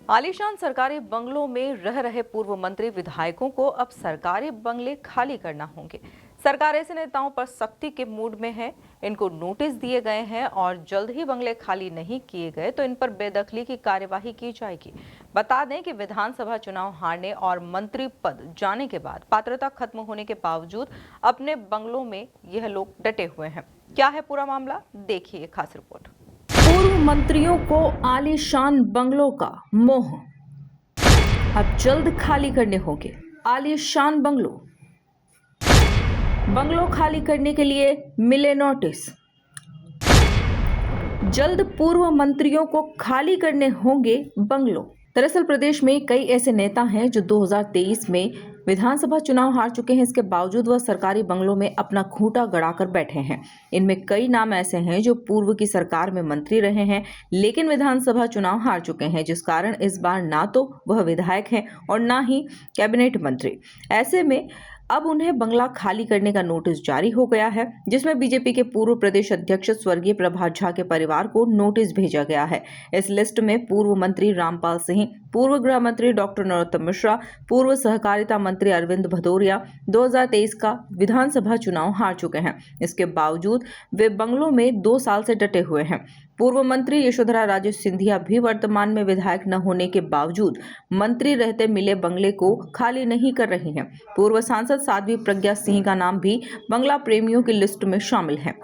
आलीशान सरकारी बंगलों में रह रहे पूर्व मंत्री विधायकों को अब सरकारी बंगले खाली करना होंगे। सरकार ऐसे नेताओं पर सख्ती के मूड में है। इनको नोटिस दिए गए हैं और जल्द ही बंगले खाली नहीं किए गए तो इन पर बेदखली की कार्यवाही की जाएगी। बता दें कि विधानसभा चुनाव हारने और मंत्री पद जाने के बाद पात्रता खत्म होने के बावजूद अपने बंगलों में यह लोग डटे हुए हैं। क्या है पूरा मामला, देखिए खास रिपोर्ट। पूर्व मंत्रियों को आलीशान बंगलों का मोह, अब जल्द खाली करने होंगे आलीशान बंगलों खाली करने के लिए मिले नोटिस। जल्द पूर्व मंत्रियों को खाली करने होंगे बंगलों। दरअसल प्रदेश में कई ऐसे नेता हैं जो 2023 में विधानसभा चुनाव हार चुके हैं। इसके बावजूद वह सरकारी बंगलों में अपना खूंटा गड़ाकर बैठे हैं। इनमें कई नाम ऐसे हैं जो पूर्व की सरकार में मंत्री रहे हैं लेकिन विधानसभा चुनाव हार चुके हैं, जिस कारण इस बार ना तो वह विधायक हैं और ना ही कैबिनेट मंत्री। ऐसे में अब उन्हें बंगला खाली करने का नोटिस जारी हो गया है, जिसमें बीजेपी के पूर्व प्रदेश अध्यक्ष स्वर्गीय प्रभात झा के परिवार को नोटिस भेजा गया है। इस लिस्ट में पूर्व मंत्री रामपाल सिंह, पूर्व गृह मंत्री डॉक्टर नरोत्तम मिश्रा, पूर्व सहकारिता मंत्री अरविंद भदौरिया 2023 का विधानसभा चुनाव हार चुके हैं। इसके बावजूद वे बंगलों में 2 साल से डटे हुए हैं। पूर्व मंत्री यशोधरा राजे सिंधिया भी वर्तमान में विधायक न होने के बावजूद मंत्री रहते मिले बंगले को खाली नहीं कर रही हैं। पूर्व सांसद साध्वी प्रज्ञा सिंह का नाम भी बंगला प्रेमियों की लिस्ट में शामिल है।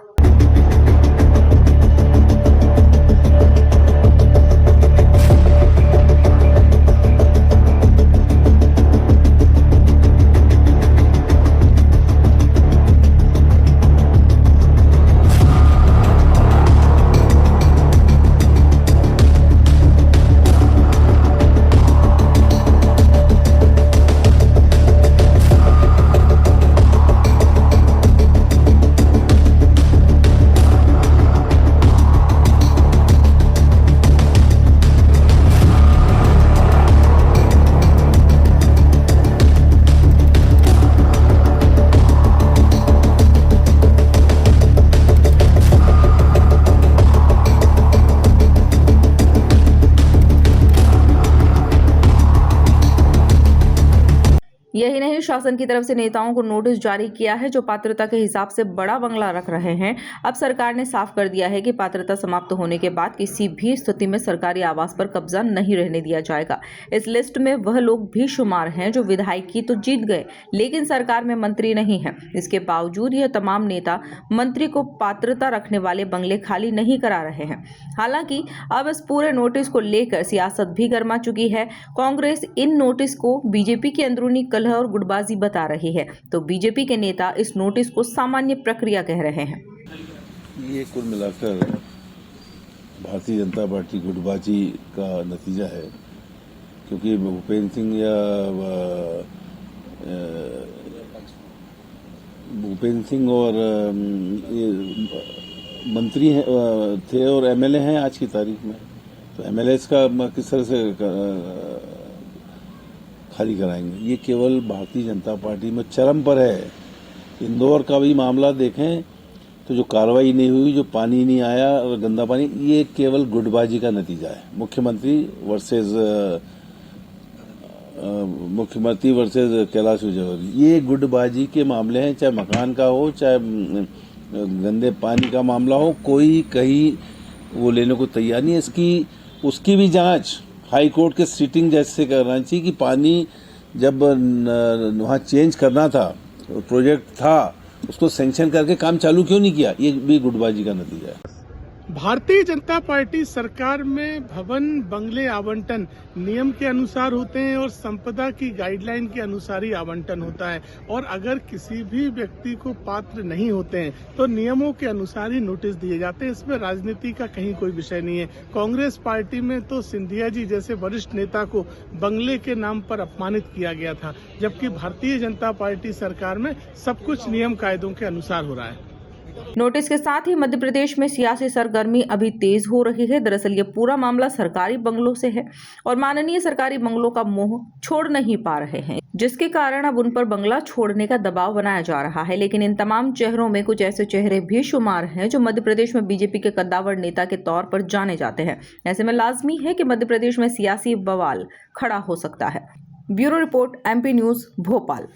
यही नहीं, शासन की तरफ से नेताओं को नोटिस जारी किया है जो पात्रता के हिसाब से बड़ा बंगला रख रहे हैं। अब सरकार ने साफ कर दिया है कि पात्रता समाप्त होने के बाद किसी भी स्थिति में सरकारी आवास पर कब्जा नहीं रहने दिया जाएगा। इस लिस्ट में वह लोग भी शुमार हैं जो विधायकी तो जीत गए लेकिन सरकार में मंत्री नहीं है। इसके बावजूद यह तमाम नेता मंत्री को पात्रता रखने वाले बंगले खाली नहीं करा रहे हैं। हालांकि अब इस पूरे नोटिस को लेकर सियासत भी गर्मा चुकी है। कांग्रेस इन नोटिस को बीजेपी की अंदरूनी कलह और गुटबाजी बता रही है तो बीजेपी के नेता इस नोटिस को सामान्य प्रक्रिया कह रहे हैं। ये कुल मिलाकर भारतीय जनता पार्टी गुटबाजी का नतीजा है, क्योंकि भूपेंद्र सिंह और मंत्री हैं थे और एमएलए हैं आज की तारीख में, तो एमएलएस का किस तरह से खाली कराएंगे। ये केवल भारतीय जनता पार्टी में चरम पर है। इंदौर का भी मामला देखें तो जो कार्रवाई नहीं हुई, जो पानी नहीं आया और गंदा पानी, ये केवल गुटबाजी का नतीजा है। मुख्यमंत्री वर्सेज कैलाश विजयवर्गीय, ये गुटबाजी के मामले हैं। चाहे मकान का हो, चाहे गंदे पानी का मामला हो, कोई कहीं वो लेने को तैयार नहीं है। उसकी भी जांच हाई कोर्ट के सिटिंग जज से करना चाहिए कि पानी जब वहाँ चेंज करना था, प्रोजेक्ट था, उसको सैंक्शन करके काम चालू क्यों नहीं किया। ये भी गुटबाजी का नतीजा है। भारतीय जनता पार्टी सरकार में भवन बंगले आवंटन नियम के अनुसार होते हैं और संपदा की गाइडलाइन के अनुसार ही आवंटन होता है, और अगर किसी भी व्यक्ति को पात्र नहीं होते हैं तो नियमों के अनुसार ही नोटिस दिए जाते हैं। इसमें राजनीति का कहीं कोई विषय नहीं है। कांग्रेस पार्टी में तो सिंधिया जी जैसे वरिष्ठ नेता को बंगले के नाम पर अपमानित किया गया था, जबकि भारतीय जनता पार्टी सरकार में सब कुछ नियम कायदों के अनुसार हो रहा है। नोटिस के साथ ही मध्य प्रदेश में सियासी सरगर्मी अभी तेज हो रही है। दरअसल ये पूरा मामला सरकारी बंगलों से है और माननीय सरकारी बंगलों का मोह छोड़ नहीं पा रहे हैं, जिसके कारण अब उन पर बंगला छोड़ने का दबाव बनाया जा रहा है। लेकिन इन तमाम चेहरों में कुछ ऐसे चेहरे भी शुमार हैं जो मध्य प्रदेश में बीजेपी के कद्दावर नेता के तौर पर जाने जाते हैं। ऐसे में लाजमी है कि मध्य प्रदेश में सियासी बवाल खड़ा हो सकता है। Bureau report, MP news, Bhopal.